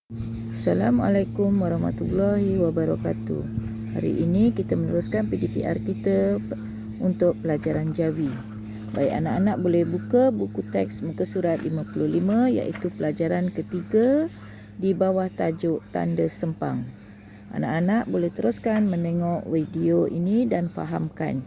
Assalamualaikum warahmatullahi wabarakatuh. Hari ini kita meneruskan PDPR kita untuk pelajaran Jawi. Baik, anak-anak boleh buka buku teks muka surat 55 iaitu pelajaran ketiga di bawah tajuk tanda sempang. Anak-anak boleh teruskan menengok video ini dan fahamkan.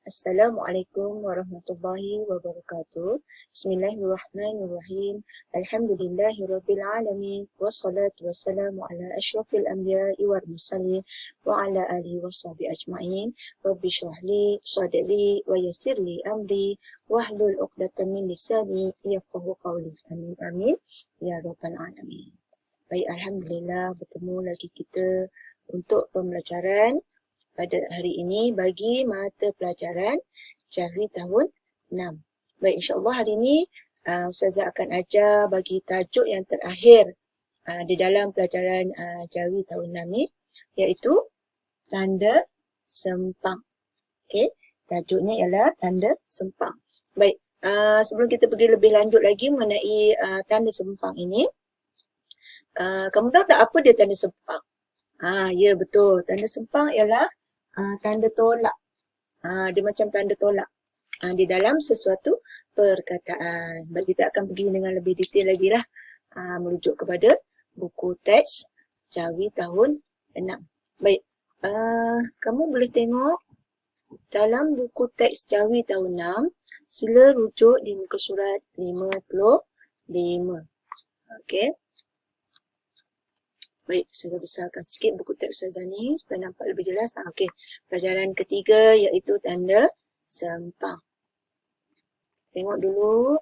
Assalamualaikum warahmatullahi wabarakatuh. Bismillahirrahmanirrahim. Alhamdulillahirabbil alamin wassalatu wassalamu ala asyrafil anbiya'i wal mursalin wa ala alihi washabihi ajmain. Rabbi shrah li sadri wa yassir li amri wahlul 'uqdatam min lisani yafqahu qawli. Amin amin ya rabbal alamin. Baik, alhamdulillah bertemu lagi kita untuk pembelajaran pada hari ini bagi mata pelajaran Jawi tahun 6. Baik, insyaAllah hari ini Ustazah akan ajar bagi tajuk yang terakhir di dalam pelajaran Jawi tahun 6 ni, iaitu tanda sempang. Okey, tajuknya ialah tanda sempang. Baik, sebelum kita pergi lebih lanjut lagi mengenai tanda sempang ini, kamu tahu tak apa dia tanda sempang? Ya betul, tanda sempang ialah tanda tolak. Dia macam tanda tolak di dalam sesuatu perkataan. Baik, kita akan pergi dengan lebih detail lagi lah, merujuk kepada buku teks Jawi tahun 6. Baik, kamu boleh tengok dalam buku teks Jawi tahun 6, sila rujuk di muka surat 55. Okey. Baik, Ustazah besarkan sikit buku teks Ustazah ni supaya nampak lebih jelas. Okey, pelajaran ketiga iaitu tanda sempang. Tengok dulu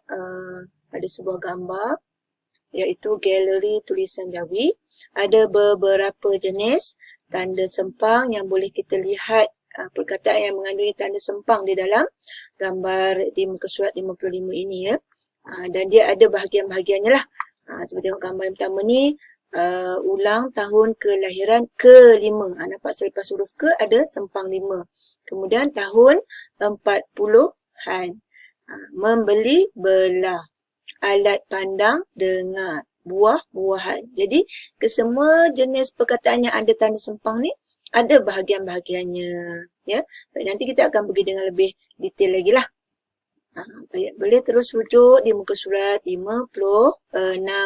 ada sebuah gambar iaitu galeri tulisan Jawi. Ada beberapa jenis tanda sempang yang boleh kita lihat perkataan yang mengandungi tanda sempang di dalam gambar di muka surat 55 ini ya. Dan dia ada bahagian-bahagiannya lah. Cuba tengok gambar yang pertama ni. Ulang tahun kelahiran ke-5. Nampak selepas huruf ke ada sempang 5. Kemudian tahun 40-an. Membeli belah. Alat pandang dengar. Buah-buahan. Jadi kesemua jenis perkataan yang ada tanda sempang ni ada bahagian-bahagiannya. Ya. Baik, nanti kita akan pergi dengan lebih detail lagi lah. Baik, boleh terus rujuk di muka surat 56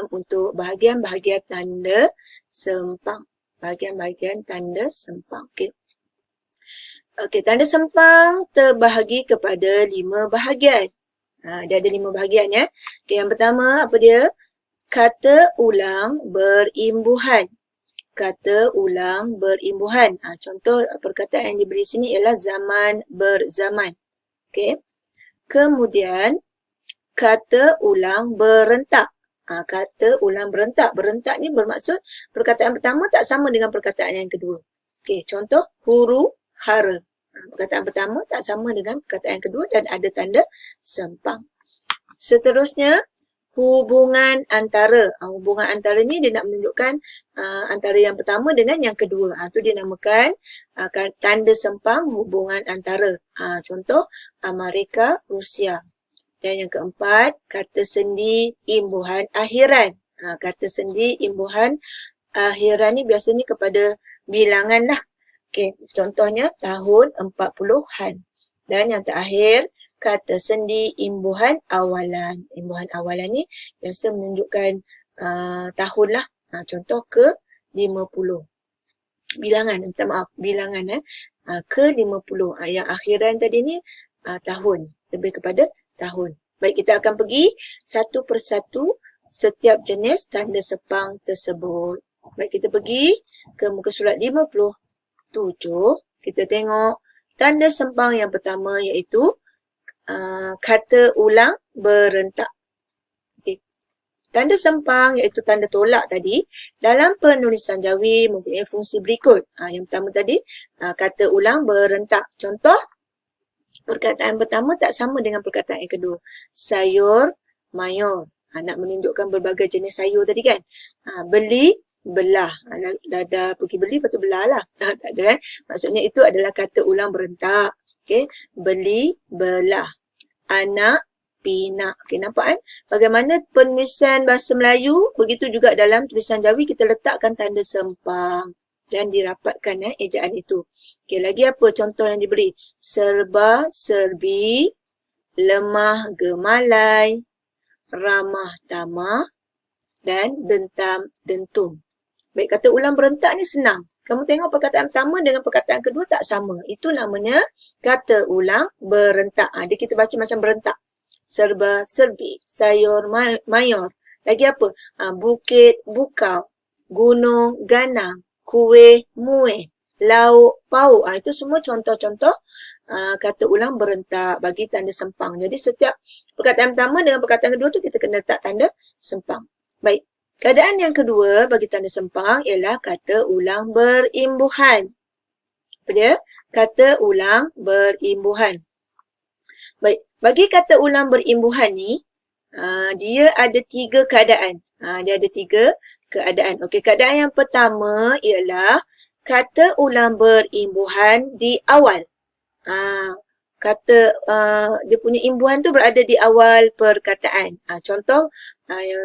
untuk bahagian-bahagian tanda sempang. Bahagian-bahagian tanda sempang. Okey, tanda sempang terbahagi kepada 5 bahagian. Dia ada 5 bahagian ya. Okey, yang pertama apa dia? Kata ulang berimbuhan. Kata ulang berimbuhan. Contoh perkataan yang diberi sini ialah zaman berzaman. Okey. Kemudian, kata ulang berentak. Kata ulang berentak. Berentak ni bermaksud perkataan pertama tak sama dengan perkataan yang kedua. Okey, contoh huru hara. Perkataan pertama tak sama dengan perkataan yang kedua dan ada tanda sempang. Seterusnya, hubungan antara. Hubungan antara ni dia nak menunjukkan antara yang pertama dengan yang kedua. Tu dia namakan tanda sempang hubungan antara. Contoh, Amerika, Rusia. Dan yang keempat, kata sendi imbuhan akhiran. Kata sendi imbuhan akhiran ni biasanya kepada bilangan lah. Okey, contohnya tahun 40-an. Dan yang terakhir, kata sendi imbuhan awalan. Imbuhan awalan ni biasa menunjukkan tahun lah. Contoh ke-50. Bilangan, minta maaf, bilangan ke-50. Yang akhiran tadi ni tahun. Lebih kepada tahun. Baik, kita akan pergi satu persatu setiap jenis tanda sempang tersebut. Baik, kita pergi ke muka surat 57. Kita tengok tanda sempang yang pertama iaitu kata ulang berentak. Okay. Tanda sempang iaitu tanda tolak tadi dalam penulisan Jawi mempunyai fungsi berikut. Yang pertama tadi kata ulang berentak. Contoh perkataan pertama tak sama dengan perkataan yang kedua. Sayur mayur. Nak menunjukkan berbagai jenis sayur tadi kan. Beli belah. Dah pergi beli lepas tu belah lah. Tak ada Maksudnya itu adalah kata ulang berentak. Okay. Beli belah. Anak pinak. Okey, nampak kan? Bagaimana penulisan bahasa Melayu, begitu juga dalam tulisan Jawi kita letakkan tanda sempang dan dirapatkan ejaan itu. Okey, lagi apa contoh yang diberi? Serba, serbi, lemah, gemalai, ramah, tamah, dan dentam, dentum. Baik, kata ulang berentak ni senang. Kamu tengok perkataan pertama dengan perkataan kedua tak sama. Itu namanya kata ulang berentak. Dia kita baca macam berentak. Serba, serbi, sayur, mayor. Lagi apa? Bukit, bukau, gunung, ganang, kuih, muih, lauk, pauk. Itu semua contoh-contoh kata ulang berentak bagi tanda sempang. Jadi setiap perkataan pertama dengan perkataan kedua tu kita kena letak tanda sempang. Baik. Keadaan yang kedua bagi tanda sempang ialah kata ulang berimbuhan. Apa dia? Kata ulang berimbuhan. Baik, bagi kata ulang berimbuhan ni, dia ada 3 keadaan. Dia ada 3 keadaan. Okey, keadaan yang pertama ialah kata ulang berimbuhan di awal. Kata dia punya imbuhan tu berada di awal perkataan. Contoh,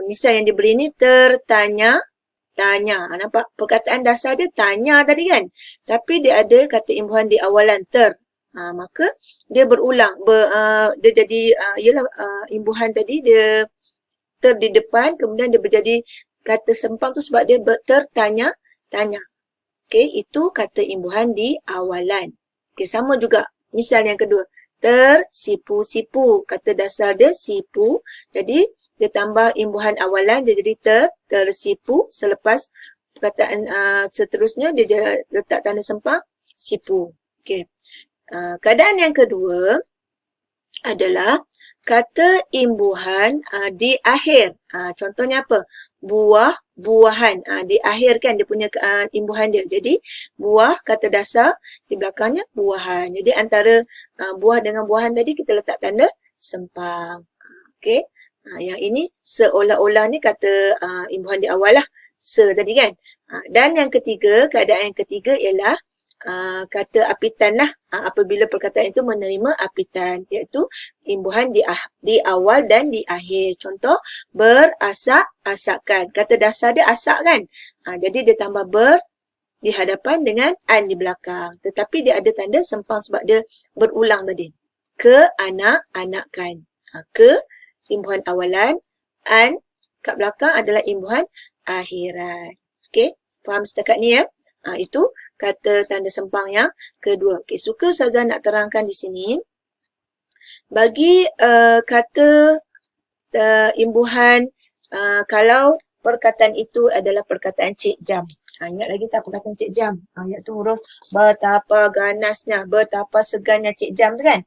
misal yang diberi ni tertanya, tanya. Nampak perkataan dasar dia tanya tadi kan? Tapi dia ada kata imbuhan di awalan ter. Maka dia berulang. Dia jadi, imbuhan tadi dia ter di depan. Kemudian dia berjadi kata sempang tu sebab dia tertanya, tanya. Okey, itu kata imbuhan di awalan. Okey, sama juga. Misal yang kedua, tersipu-sipu. Kata dasar dia sipu. Jadi, dia tambah imbuhan awalan, dia jadi tersipu. Selepas perkataan seterusnya, dia letak tanda sempang, sipu. Okey. Keadaan yang kedua adalah kata imbuhan di akhir. Contohnya apa? Buah, buahan. Di akhir kan dia punya imbuhan dia. Jadi, buah kata dasar, di belakangnya buahan. Jadi, antara buah dengan buahan tadi kita letak tanda sempang. Okey. Yang ini seolah-olah ni kata imbuhan di awal lah. Tadi kan. Dan yang ketiga, keadaan yang ketiga ialah kata apitan lah. Apabila perkataan itu menerima apitan, iaitu imbuhan di awal dan di akhir. Contoh, berasak-asakkan. Kata dasar dia asak kan? Jadi dia tambah di hadapan dengan an di belakang. Tetapi dia ada tanda sempang sebab dia berulang tadi. Keanak-anakkan. Ke imbuhan awalan, an kat belakang adalah imbuhan akhirat. Okey, faham setakat ni ya? Itu kata tanda sempang yang kedua. Okey, suka Ustazah nak terangkan di sini. Bagi kata imbuhan, kalau perkataan itu adalah perkataan Cik Jam. Ingat lagi tak perkataan Cik Jam? Iaitu huruf betapa ganasnya, betapa segannya Cik Jam tu kan?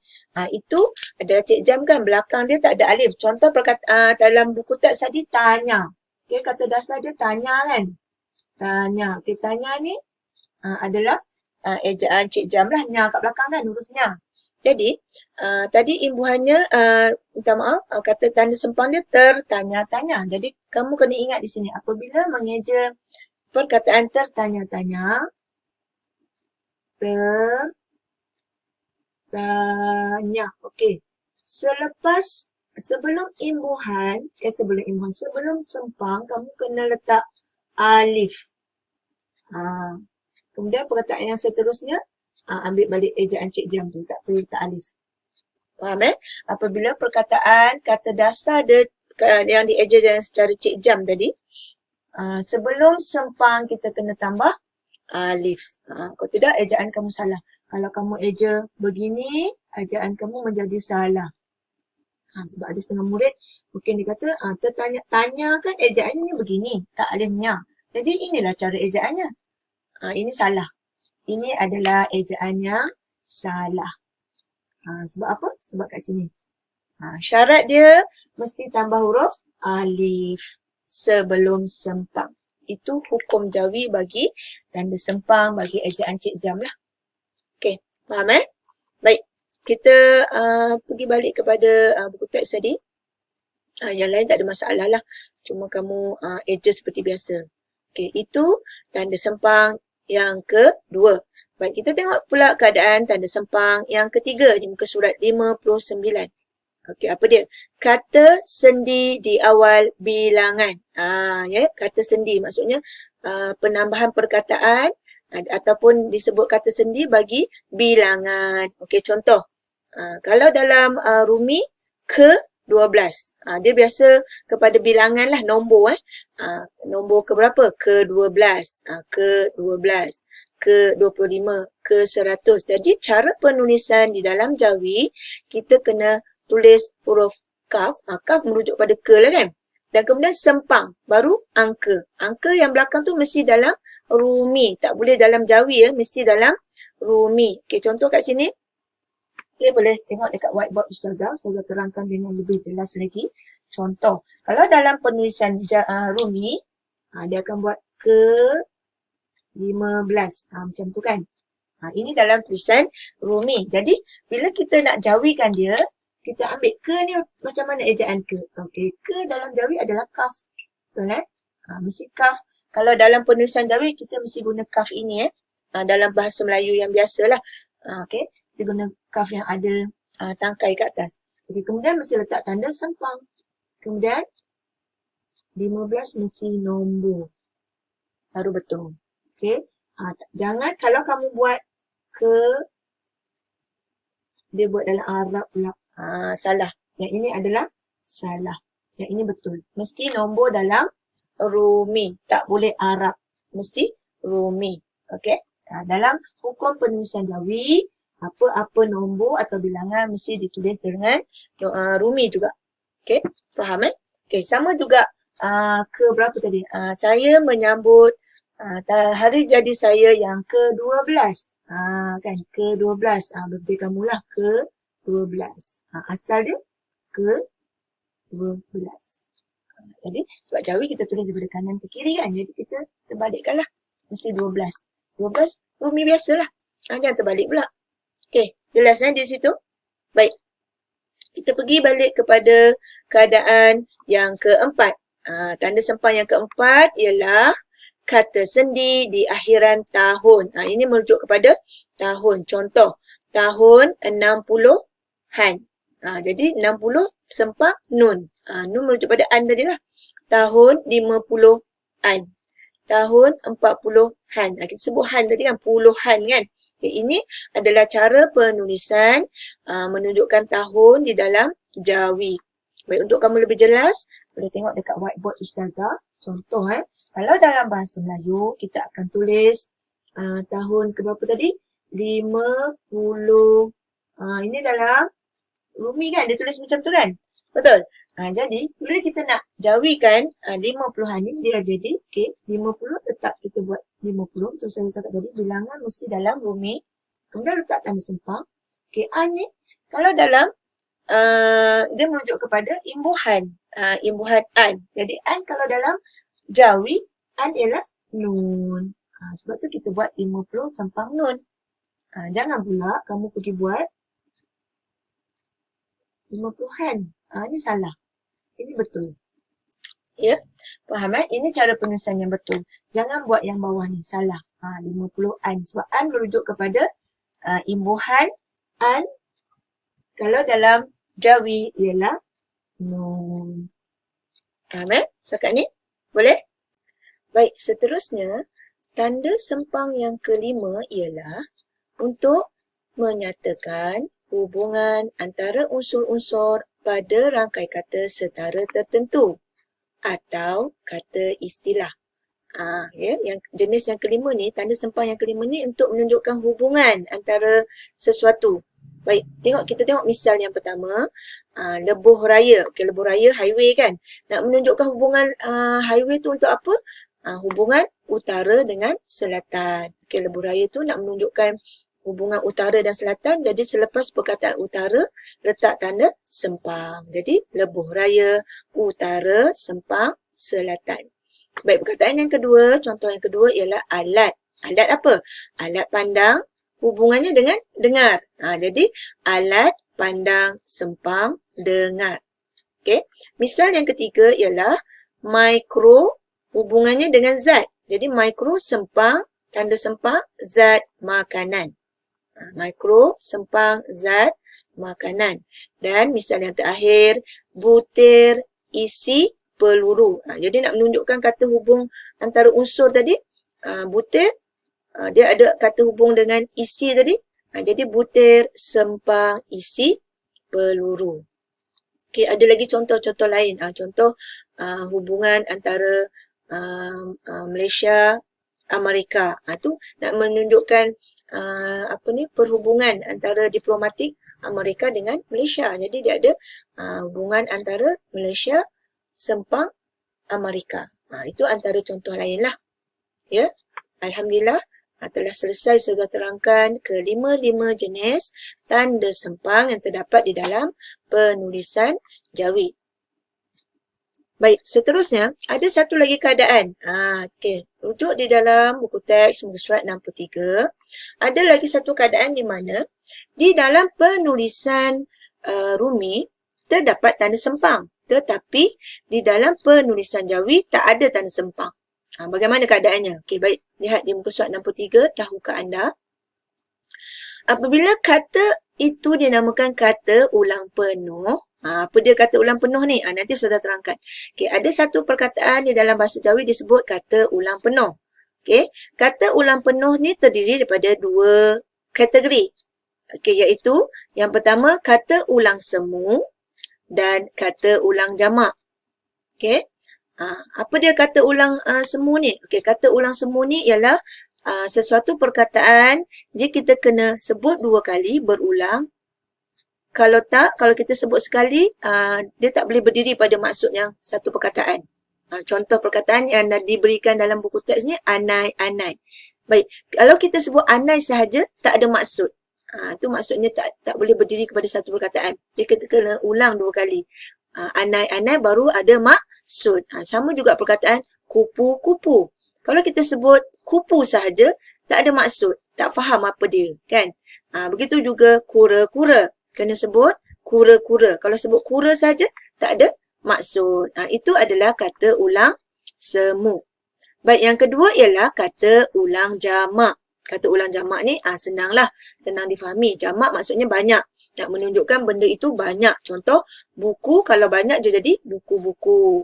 Itu adalah Cik Jam kan, belakang dia tak ada alif. Contoh perkataan dalam buku teks tadi, tanya. Okay, kata dasar dia tanya kan? Tanya. Okay, tanya ni adalah ejaan Cik Jam lah. Nya kat belakang kan, hurufnya. Jadi, tadi imbuhannya, minta maaf, kata tanda sempang dia tertanya-tanya. Jadi, kamu kena ingat di sini. Apabila mengeja perkataan tertanya-tanya, tertanya. Okey. Sebelum sempang, kamu kena letak alif. Kemudian perkataan yang seterusnya, ambil balik ejaan Cik Jam tu. Tak perlu letak alif. Faham Apabila perkataan kata dasar dia yang dieja dengan secara Cik Jam tadi, sebelum sempang kita kena tambah alif. Kalau tidak, ejaan kamu salah. Kalau kamu eja begini, ejaan kamu menjadi salah. Sebab ada setengah murid, mungkin dia kata, tanya kan ejaannya ni begini, tak alifnya. Jadi inilah cara ejaannya. Ini salah. Ini adalah ejaan yang salah. Sebab apa? Sebab kat sini. Syarat dia mesti tambah huruf alif sebelum sempang. Itu hukum Jawi bagi tanda sempang, bagi ejaan Cik Jam lah. Okey, faham Baik, kita pergi balik kepada buku teks tadi. Yang lain tak ada masalah lah. Cuma kamu eja seperti biasa. Okey, itu tanda sempang yang kedua. Baik, kita tengok pula keadaan tanda sempang yang ketiga di muka surat 59. Okey, apa dia? Kata sendi di awal bilangan. Ya, kata sendi maksudnya penambahan perkataan ataupun disebut kata sendi bagi bilangan. Okey, contoh. Kalau dalam Rumi ke-12. Dia biasa kepada bilangan lah, nombor. Nombor ke berapa? Ke-12. Ke-12. Ke-25. Ke-100. Jadi cara penulisan di dalam Jawi, kita kena tulis huruf kaf. Kaf merujuk pada ke lah kan. Dan kemudian sempang. Baru angka. Angka yang belakang tu mesti dalam Rumi. Tak boleh dalam Jawi ya. Mesti dalam Rumi. Okey, contoh kat sini. Okay, boleh tengok dekat whiteboard Ustazah. Ustazah terangkan dengan lebih jelas lagi. Contoh, kalau dalam penulisan Rumi, dia akan buat ke-15. Macam tu kan. Ini dalam tulisan Rumi. Jadi, bila kita nak jawikan dia, kita ambil ke ni macam mana ejaan ke. Okey, ke dalam Jawi adalah kaf. Betul mesti kaf. Kalau dalam penulisan Jawi, kita mesti guna kaf ini dalam bahasa Melayu yang biasalah. Okey. Kita guna kaf yang ada tangkai kat atas. Okay, kemudian mesti letak tanda sempang. Kemudian 15 mesti nombor. Baru betul. Okey. Jangan kalau kamu buat dia buat dalam Arab pula. Salah. Yang ini adalah salah. Yang ini betul. Mesti nombor dalam Rumi. Tak boleh Arab. Mesti Rumi. Okey. Dalam hukum penulisan Jawi, apa-apa nombor atau bilangan mesti ditulis dengan Rumi juga. Okey, faham Okey, sama juga ke berapa tadi? Saya menyambut hari jadi saya yang ke-12. Kan, ke-12. Birthday kamulah ke-12. Asal dia ke-12. Jadi, sebab Jawi kita tulis daripada kanan ke kiri kan. Jadi, kita terbalikkanlah. Mesti 12. 12 Rumi biasalah. Jangan terbalik pula. Okey, jelas di situ? Baik. Kita pergi balik kepada keadaan yang keempat. Tanda sempang yang keempat ialah kata sendi di akhiran tahun. Ini merujuk kepada tahun. Contoh, tahun 60-an. Jadi 60 sempang nun. Nun merujuk pada an tadilah. Tahun 50-an. Tahun 40-an. Kita sebut han tadi kan, puluhan kan. Okay, ini adalah cara penulisan menunjukkan tahun di dalam Jawi. Baik, untuk kamu lebih jelas, boleh tengok dekat whiteboard Ustazah. Contoh kalau dalam bahasa Melayu, kita akan tulis tahun ke berapa tadi? 50. Ini dalam Rumi kan, dia tulis macam tu kan? Betul? Jadi, bila kita nak jawikan 50-an ni, dia jadi, okay, 50 tetap kita buat 50. Macam saya cakap tadi, bilangan mesti dalam Rumi. Kemudian letak tanda sempang. Okay, an ni, kalau dalam, dia merujuk kepada imbuhan. Imbuhan an. Jadi, an kalau dalam Jawi, an ialah nun. Sebab tu kita buat 50 sempang nun. Jangan pula kamu pergi buat 50-an. Ini salah. Ini betul. Ya, faham Ini cara penulisan yang betul. Jangan buat yang bawah ni, salah. 50-an. Sebab an merujuk kepada imbuhan. An, kalau dalam Jawi, ialah nun. Faham Setakat ni? Boleh? Baik, seterusnya, tanda sempang yang kelima ialah untuk menyatakan hubungan antara unsur-unsur pada rangkai kata setara tertentu atau kata istilah. Yang jenis yang kelima ni, tanda sempang yang kelima ni untuk menunjukkan hubungan antara sesuatu. Baik, kita tengok misal yang pertama, lebuh raya. Okey, lebuh raya highway kan. Nak menunjukkan hubungan highway tu untuk apa? Hubungan utara dengan selatan. Okey, lebuh raya tu nak menunjukkan hubungan utara dan selatan. Jadi selepas perkataan utara, letak tanda sempang. Jadi lebuh raya, utara, sempang, selatan. Baik, perkataan yang kedua, contoh yang kedua ialah alat. Alat apa? Alat pandang, hubungannya dengan dengar. Jadi alat pandang, sempang, dengar. Okey. Misal yang ketiga ialah mikro, hubungannya dengan zat. Jadi mikro, sempang, tanda sempang, zat makanan. Mikro, sempang, zat makanan. Dan misal yang terakhir, butir isi peluru. Jadi nak menunjukkan kata hubung antara unsur tadi, butir, dia ada kata hubung dengan isi tadi. Jadi butir, sempang, isi peluru. Okey, ada lagi contoh-contoh lain. Contoh hubungan antara Malaysia, Amerika. Tu nak menunjukkan perhubungan antara diplomatik Amerika dengan Malaysia. Jadi dia ada hubungan antara Malaysia, sempang, Amerika. Itu antara contoh lain lah. Ya, Alhamdulillah telah selesai Ustazah terangkan kelima-lima jenis tanda sempang yang terdapat di dalam penulisan Jawi. Baik, seterusnya ada satu lagi keadaan. Okey, rujuk di dalam buku teks muka surat 63. Ada lagi satu keadaan di mana di dalam penulisan Rumi terdapat tanda sempang, tetapi di dalam penulisan Jawi tak ada tanda sempang. Bagaimana keadaannya? Okey, baik. Lihat di muka surat 63, tahukah anda? Apabila kata itu dinamakan kata ulang penuh, apa dia kata ulang penuh ni? Nanti Ustazah terangkan. Okey, ada satu perkataan di dalam bahasa Jawi disebut kata ulang penuh. Okey, kata ulang penuh ni terdiri daripada dua kategori. Okey, iaitu yang pertama kata ulang semu dan kata ulang jamak. Okey. Apa dia kata ulang semu ni? Okey, kata ulang semu ni ialah sesuatu perkataan dia kita kena sebut dua kali berulang. Kalau tak, kalau kita sebut sekali, dia tak boleh berdiri pada maksud yang satu perkataan. Contoh perkataan yang diberikan dalam buku teks ni, anai-anai. Baik, kalau kita sebut anai sahaja, tak ada maksud. Itu maksudnya tak boleh berdiri kepada satu perkataan. Dia kita kena ulang dua kali. Anai-anai baru ada maksud. Sama juga perkataan kupu-kupu. Kalau kita sebut kupu sahaja, tak ada maksud. Tak faham apa dia, kan? Begitu juga kura-kura. Kena sebut kura-kura. Kalau sebut kura saja, tak ada maksud. Itu adalah kata ulang semu. Baik, yang kedua ialah kata ulang jamak. Kata ulang jamak ni senanglah, senang difahami. Jamak maksudnya banyak. Nak menunjukkan benda itu banyak. Contoh, buku kalau banyak je jadi buku-buku.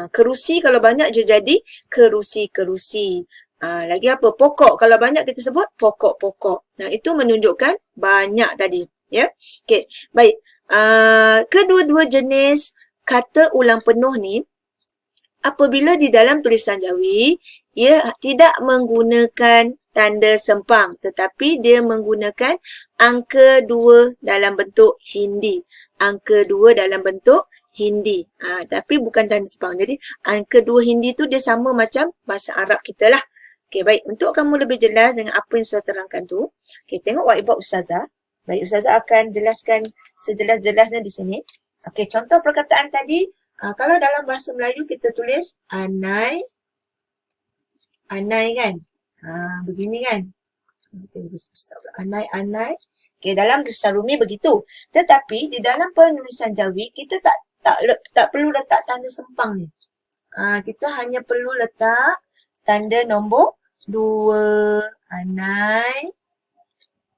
Kerusi kalau banyak je jadi kerusi-kerusi. Lagi apa? Pokok. Kalau banyak kita sebut pokok-pokok. Itu menunjukkan banyak tadi. Ya, okey. Baik. Kedua-dua jenis kata ulang penuh ni, apabila di dalam tulisan Jawi, ia tidak menggunakan tanda sempang, tetapi dia menggunakan angka 2 dalam bentuk Hindi. Angka 2 dalam bentuk Hindi. Tapi bukan tanda sempang. Jadi, angka 2 Hindi tu dia sama macam bahasa Arab kita lah. Okey, baik. Untuk kamu lebih jelas dengan apa yang Ustazah terangkan tu, okey, tengok whiteboard Ustazah. Baik, Ustazah akan jelaskan sejelas-jelasnya di sini. Okey, contoh perkataan tadi, kalau dalam bahasa Melayu kita tulis anai, anai kan? Begini kan? Anai-anai. Okey, dalam tulisan Rumi begitu. Tetapi di dalam penulisan Jawi kita tak perlu letak tanda sempang ni. Kita hanya perlu letak tanda nombor 2. Anai.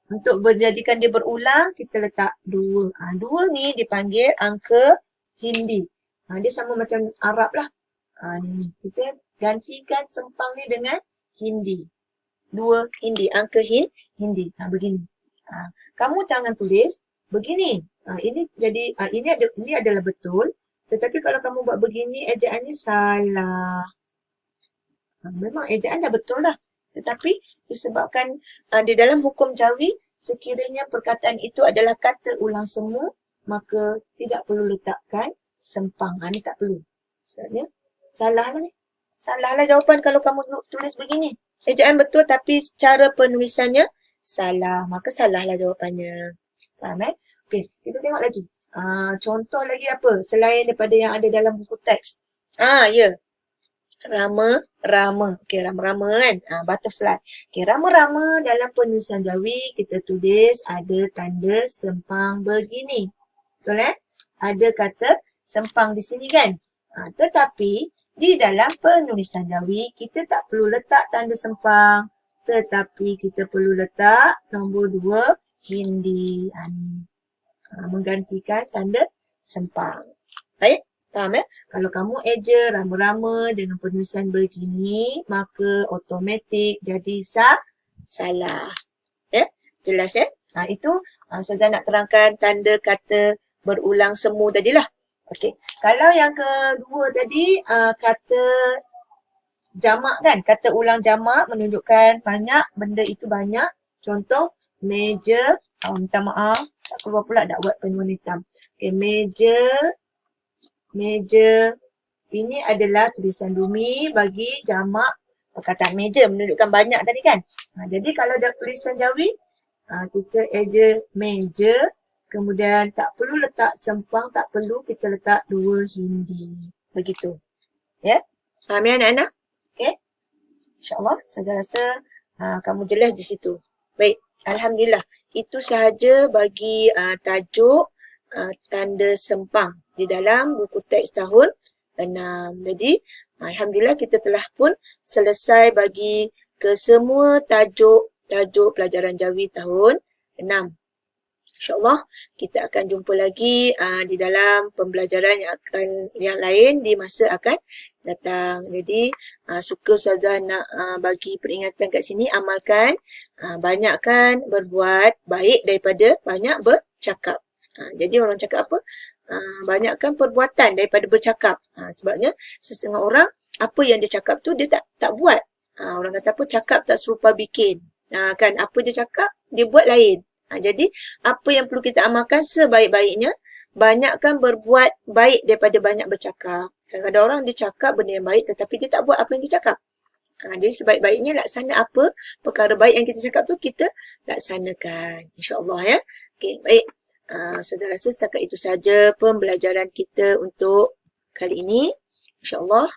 Untuk menjadikan dia berulang, kita letak 2. 2 ni dipanggil angka Hindi. Dia sama macam Arab lah. Ni. Kita gantikan sempang ni dengan Hindi. 2 Hindi, angka Hindi. Begini. Kamu jangan tulis begini. Ini adalah betul. Tetapi kalau kamu buat begini, ejaannya salah. Memang ejaan dah betul dah. Tetapi disebabkan di dalam hukum Jawi, sekiranya perkataan itu adalah kata ulang semu, maka tidak perlu letakkan sempang. Ni tak perlu. Maksudnya, salah lah ni. Salah lah jawapan kalau kamu tulis begini. Ejaan betul tapi cara penulisannya salah. Maka salah lah jawapannya. Faham Okey, kita tengok lagi. Contoh lagi apa selain daripada yang ada dalam buku teks. Ya. Rama-rama. Okey, rama-rama kan? Butterfly. Okey, rama-rama dalam penulisan Jawi kita tulis ada tanda sempang begini. Betul Ada kata sempang di sini kan? Tetapi di dalam penulisan Jawi kita tak perlu letak tanda sempang. Tetapi kita perlu letak nombor 2 Hindi. menggantikan tanda sempang. Baik, faham ya? Kalau kamu eja rama-rama dengan penulisan begini, maka automatik jadi salah. Ya, jelas ya? Itu Ustazah nak terangkan tanda kata berulang semu tadilah. Okey. Kalau yang kedua tadi kata jamak kan? Kata ulang jamak menunjukkan banyak, benda itu banyak. Contoh, meja. Minta maaf, tak keluar pula dak buat pen warna hitam. Okey, meja. Ini adalah tulisan Rumi bagi jamak perkataan meja menunjukkan banyak tadi kan? Jadi kalau ada tulisan Jawi, kita eja meja. Kemudian tak perlu letak sempang, tak perlu kita letak dua hindi. Begitu. Ya? Faham ya anak-anak? Okay? InsyaAllah, saya rasa kamu jelas di situ. Baik, Alhamdulillah. Itu sahaja bagi tajuk tanda sempang di dalam buku teks tahun 6. Jadi, Alhamdulillah kita telah pun selesai bagi kesemua tajuk pelajaran Jawi tahun 6. InsyaAllah kita akan jumpa lagi di dalam pembelajaran yang lain di masa akan datang. Jadi suka Ustazah nak bagi peringatan kat sini, amalkan, banyakkan berbuat baik daripada banyak bercakap. Jadi orang cakap apa? Banyakkan perbuatan daripada bercakap. Sebabnya setengah orang apa yang dia cakap tu dia tak buat. Orang kata apa? Cakap tak serupa bikin. Kan apa dia cakap dia buat lain. Jadi, apa yang perlu kita amalkan sebaik-baiknya, banyakkan berbuat baik daripada banyak bercakap. Kadang-kadang orang dia cakap benda yang baik tetapi dia tak buat apa yang dia cakap. Jadi, sebaik-baiknya laksana apa perkara baik yang kita cakap tu, kita laksanakan. InsyaAllah ya. Okey, baik. Saya rasa setakat itu saja pembelajaran kita untuk kali ini. InsyaAllah,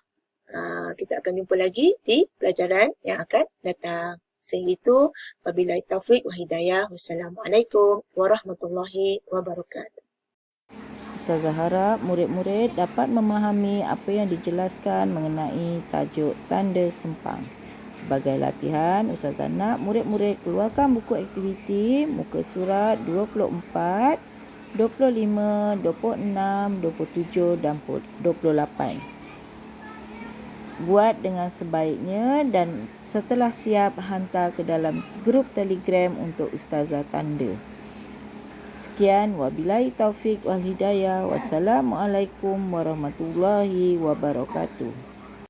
kita akan jumpa lagi di pelajaran yang akan datang. Sehingga itu, wabillahi taufiq wa hidayah. Wassalamualaikum warahmatullahi wabarakatuh. Ustazah harap murid-murid dapat memahami apa yang dijelaskan mengenai tajuk tanda sempang. Sebagai latihan, Ustazah nak murid-murid keluarkan buku aktiviti muka surat 24, 25, 26, 27 dan 28. Buat dengan sebaiknya dan setelah siap hantar ke dalam grup Telegram untuk Ustazah tanda. Sekian, wabillahi taufiq wal hidayah. Wassalamualaikum warahmatullahi wabarakatuh.